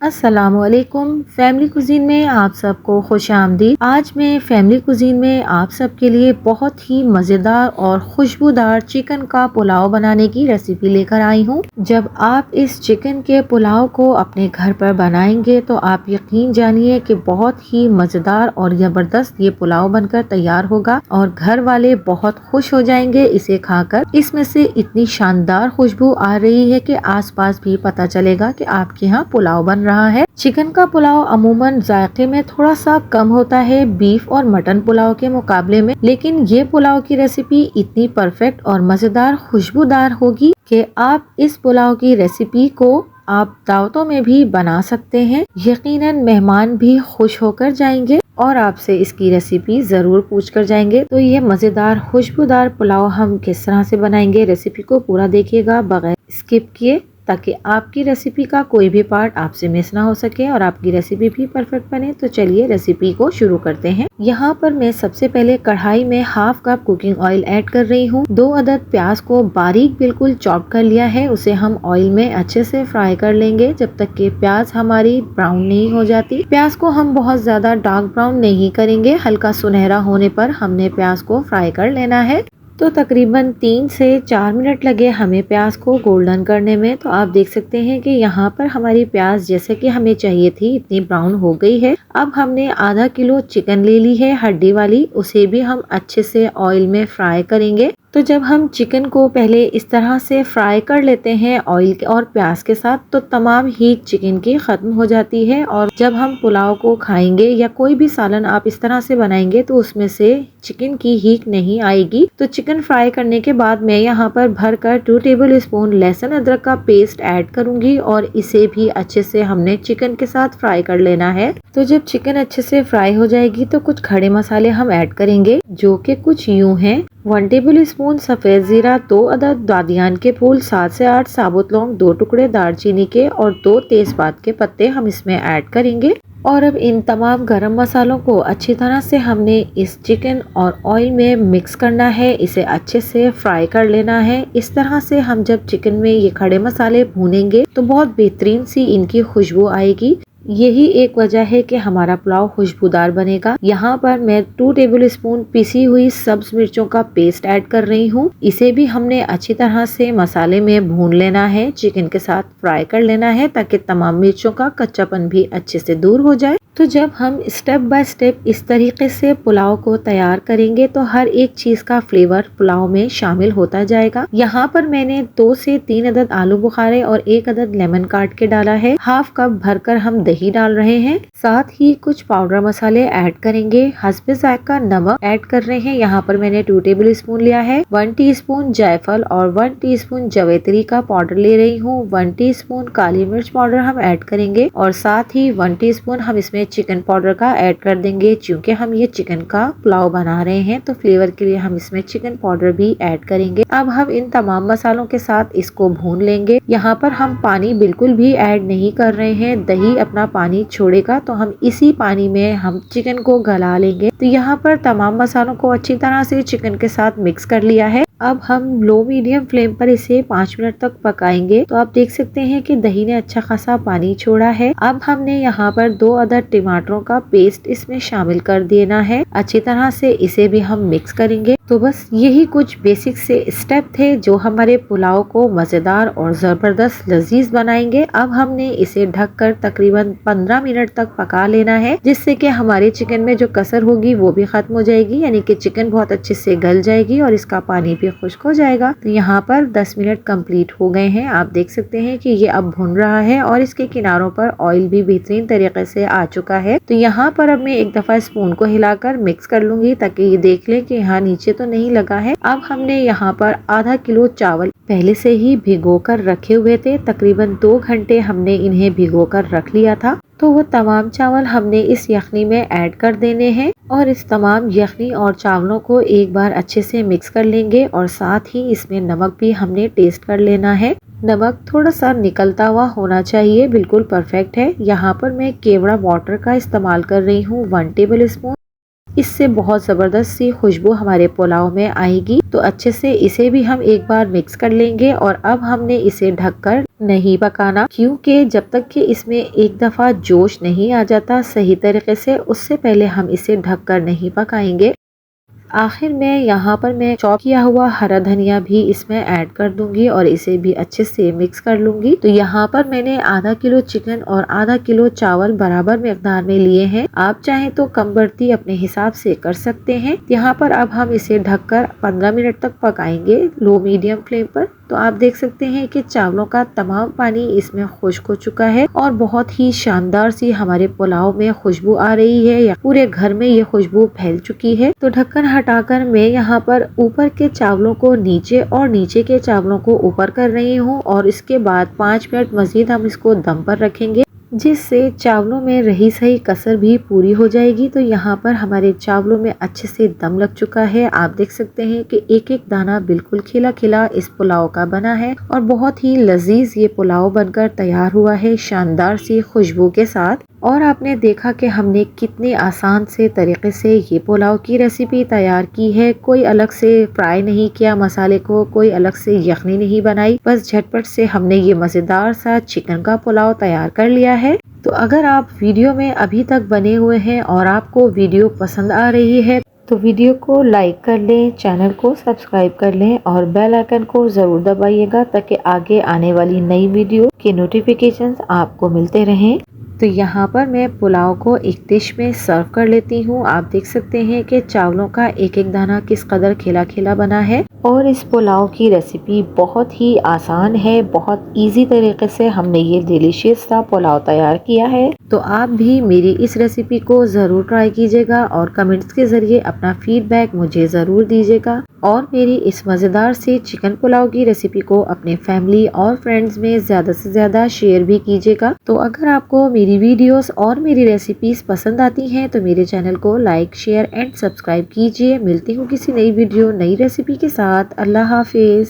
अस्सलामुअलैकुम। Family cuisine में आप सबको खुश आमदीद। आज मैं फैमिली कुजीन में आप सबके लिए बहुत ही मज़ेदार और खुशबूदार चिकन का पुलाव बनाने की रेसिपी लेकर आई हूँ। जब आप इस चिकन के पुलाव को अपने घर पर बनाएंगे तो आप यकीन जानिए कि बहुत ही मज़ेदार और ज़बरदस्त ये पुलाव बनकर तैयार होगा और घर वाले बहुत खुश हो जाएंगे इसे खाकर। इसमें से इतनी शानदार खुशबू आ रही है कि आसपास भी पता चलेगा कि आपके यहाँ पुलाव बन रहा है। चिकन का पुलाव अमूमन जायके में थोड़ा सा कम होता है बीफ और मटन पुलाव के मुकाबले में, लेकिन ये पुलाव की रेसिपी इतनी परफेक्ट और मजेदार खुशबूदार होगी कि आप इस पुलाव की रेसिपी को आप दावतों में भी बना सकते हैं। यकीनन मेहमान भी खुश होकर जाएंगे और आपसे इसकी रेसिपी ज़रूर पूछ कर जाएंगे। तो ये मज़ेदार खुशबूदार पुलाव हम किस तरह से बनाएंगे, रेसिपी को पूरा देखिएगा बगैर स्किप किए, ताकि आपकी रेसिपी का कोई भी पार्ट आपसे मिस ना हो सके और आपकी रेसिपी भी परफेक्ट बने। तो चलिए रेसिपी को शुरू करते हैं। यहाँ पर मैं सबसे पहले कढ़ाई में half cup cooking oil add कर रही हूँ। 2 अदद प्याज को बारीक बिल्कुल चॉप कर लिया है, उसे हम ऑयल में अच्छे से फ्राई कर लेंगे जब तक कि प्याज हमारी ब्राउन नहीं हो जाती। प्याज को हम बहुत ज्यादा डार्क ब्राउन नहीं करेंगे, हल्का सुनहरा होने पर हमने प्याज को फ्राई कर लेना है। तो तकरीबन 3 से 4 मिनट लगे हमें प्याज को गोल्डन करने में। तो आप देख सकते हैं कि यहाँ पर हमारी प्याज जैसे कि हमें चाहिए थी इतनी ब्राउन हो गई है। अब हमने आधा किलो चिकन ले ली है हड्डी वाली, उसे भी हम अच्छे से ऑयल में फ्राई करेंगे। तो जब हम चिकन को पहले इस तरह से फ्राई कर लेते हैं ऑयल और प्याज के साथ, तो तमाम हीट चिकन की खत्म हो जाती है और जब हम पुलाव को खाएंगे या कोई भी सालन आप इस तरह से बनाएंगे तो उसमें से चिकन की हीट नहीं आएगी। तो चिकन फ्राई करने के बाद मैं यहाँ पर भरकर 2 टेबल स्पून लहसुन अदरक का पेस्ट ऐड करूंगी और इसे भी अच्छे से हमने चिकन के साथ फ्राई कर लेना है। तो जब चिकन अच्छे से फ्राई हो जाएगी तो कुछ खड़े मसाले हम ऐड करेंगे, जो कि कुछ यूं हैं। 1 टेबल स्पून सफेद जीरा, 2 अदद बादियान के फूल, 7 से 8 साबुत लौंग, 2 टुकड़े दालचीनी के और 2 तेजपात के पत्ते हम इसमें ऐड करेंगे। और अब इन तमाम गरम मसालों को अच्छी तरह से हमने इस चिकन और ऑयल में मिक्स करना है, इसे अच्छे से फ्राई कर लेना है। इस तरह से हम जब चिकन में ये खड़े मसाले भूनेंगे तो बहुत बेहतरीन सी इनकी खुशबू आएगी। यही एक वजह है कि हमारा पुलाव खुशबूदार बनेगा। यहाँ पर मैं 2 टेबल स्पून पिसी हुई सब्ज मिर्चों का पेस्ट ऐड कर रही हूँ, इसे भी हमने अच्छी तरह से मसाले में भून लेना है, चिकन के साथ फ्राई कर लेना है ताकि तमाम मिर्चों का कच्चापन भी अच्छे से दूर हो जाए। तो जब हम स्टेप बाय स्टेप इस तरीके से पुलाव को तैयार करेंगे तो हर एक चीज का फ्लेवर पुलाव में शामिल होता जाएगा। यहाँ पर मैंने 2 से 3 अदद आलू बुखारे और 1 अदद लेमन काट के डाला है। हाफ कप भरकर हम दही डाल रहे हैं, साथ ही कुछ पाउडर मसाले ऐड करेंगे। हस्बे जायका नमक ऐड कर रहे हैं। यहाँ पर मैंने 2 टेबल स्पून लिया है। 1 टीस्पून जायफल और 1 टीस्पून जवेत्री का पाउडर ले रही हूँ। 1 टीस्पून काली मिर्च पाउडर हम ऐड करेंगे और साथ ही 1 टीस्पून हम इसमें चिकन पाउडर का ऐड कर देंगे। क्योंकि हम ये चिकन का पुलाव बना रहे हैं तो फ्लेवर के लिए हम इसमें चिकन पाउडर भी ऐड करेंगे। अब हम इन तमाम मसालों के साथ इसको भून लेंगे। यहाँ पर हम पानी बिल्कुल भी ऐड नहीं कर रहे हैं, दही अपना पानी छोड़ेगा तो हम इसी पानी में हम चिकन को गला लेंगे। तो यहाँ पर तमाम मसालों को अच्छी तरह से चिकन के साथ मिक्स कर लिया है। अब हम लो मीडियम फ्लेम पर इसे 5 मिनट तक पकाएंगे। तो आप देख सकते हैं कि दही ने अच्छा खासा पानी छोड़ा है। अब हमने यहाँ पर 2 अदद टमाटरों का पेस्ट इसमें शामिल कर देना है। अच्छी तरह से इसे भी हम मिक्स करेंगे। तो बस यही कुछ बेसिक से स्टेप थे जो हमारे पुलाव को मजेदार और जबरदस्त लजीज बनाएंगे। अब हमने इसे ढककर तकरीबन 15 मिनट तक पका लेना है, जिससे कि हमारे चिकन में जो कसर होगी वो भी खत्म हो जाएगी, यानी कि चिकन बहुत अच्छे से गल जाएगी और इसका पानी भी खुश्क हो जाएगा। तो यहाँ पर 10 मिनट कंप्लीट हो गए हैं। आप देख सकते हैं कि ये अब भुन रहा है और इसके किनारों पर ऑयल भी बेहतरीन तरीके से आ चुका है। तो यहाँ पर अब मैं एक दफा स्पून को हिलाकर मिक्स कर लूंगी ताकि ये देख लें कि यहाँ नीचे तो नहीं लगा है। अब हमने यहाँ पर आधा किलो चावल पहले से ही भिगो कर रखे हुए थे, तकरीबन 2 घंटे हमने इन्हें भिगो कर रख लिया था। तो वो तमाम चावल हमने इस यखनी में ऐड कर देने हैं और इस तमाम यखनी और चावलों को एक बार अच्छे से मिक्स कर लेंगे और साथ ही इसमें नमक भी हमने टेस्ट कर लेना है। नमक थोड़ा सा निकलता हुआ होना चाहिए, बिल्कुल परफेक्ट है। यहाँ पर मैं केवड़ा वाटर का इस्तेमाल कर रही हूँ 1 टेबल स्पून। इससे बहुत ज़बरदस्त सी खुशबू हमारे पुलाव में आएगी। तो अच्छे से इसे भी हम एक बार मिक्स कर लेंगे और अब हमने इसे ढककर नहीं पकाना, क्योंकि जब तक कि इसमें एक दफ़ा जोश नहीं आ जाता सही तरीके से, उससे पहले हम इसे ढककर नहीं पकाएंगे। आखिर में यहाँ पर मैं चॉप किया हुआ हरा धनिया भी इसमें ऐड कर दूंगी और इसे भी अच्छे से मिक्स कर लूंगी। तो यहाँ पर मैंने आधा किलो चिकन और आधा किलो चावल बराबर मिकदार में लिए हैं। आप चाहें तो कम बढ़ती अपने हिसाब से कर सकते हैं। यहाँ पर अब हम इसे ढककर 15 मिनट तक पकाएंगे लो मीडियम फ्लेम पर। तो आप देख सकते हैं कि चावलों का तमाम पानी इसमें खुश्क हो चुका है और बहुत ही शानदार सी हमारे पुलाव में खुशबू आ रही है, या पूरे घर में ये खुशबू फैल चुकी है। तो ढक्कन हटाकर मैं यहाँ पर ऊपर के चावलों को नीचे और नीचे के चावलों को ऊपर कर रही हूँ और इसके बाद 5 मिनट मजीद हम इसको दम पर रखेंगे, जिससे चावलों में रही सही कसर भी पूरी हो जाएगी। तो यहाँ पर हमारे चावलों में अच्छे से दम लग चुका है। आप देख सकते हैं कि एक एक दाना बिल्कुल खिला खिला इस पुलाव का बना है और बहुत ही लजीज ये पुलाव बनकर तैयार हुआ है शानदार सी खुशबू के साथ। और आपने देखा कि हमने कितने आसान से तरीके से ये पुलाव की रेसिपी तैयार की है। कोई अलग से फ्राई नहीं किया मसाले को, कोई अलग से यखनी नहीं बनाई, बस झटपट से हमने ये मज़ेदार सा चिकन का पुलाव तैयार कर लिया है। तो अगर आप वीडियो में अभी तक बने हुए हैं और आपको वीडियो पसंद आ रही है तो वीडियो को लाइक कर लें, चैनल को सब्सक्राइब कर लें और बेल आइकन को ज़रूर दबाइएगा ताकि आगे आने वाली नई वीडियो के नोटिफिकेशंस आपको मिलते रहें। तो यहाँ पर मैं पुलाव को एक डिश में सर्व कर लेती हूँ। आप देख सकते हैं कि चावलों का एक एक दाना किस कदर खिला खिला बना है और इस पुलाव की रेसिपी बहुत ही आसान है। बहुत इजी तरीके से हमने ये डिलीशियस सा पुलाव तैयार किया है। तो आप भी मेरी इस रेसिपी को ज़रूर ट्राई कीजिएगा और कमेंट्स के ज़रिए अपना फीडबैक मुझे ज़रूर दीजिएगा और मेरी इस मज़ेदार से चिकन पुलाव की रेसिपी को अपने फैमिली और फ्रेंड्स में ज़्यादा से ज़्यादा शेयर भी कीजिएगा। तो अगर आपको मेरी वीडियोस और मेरी रेसिपीज पसंद आती हैं तो मेरे चैनल को लाइक, शेयर एंड सब्सक्राइब कीजिए। मिलती हूँ किसी नई वीडियो नई रेसिपी के साथ। अल्लाह हाफिज।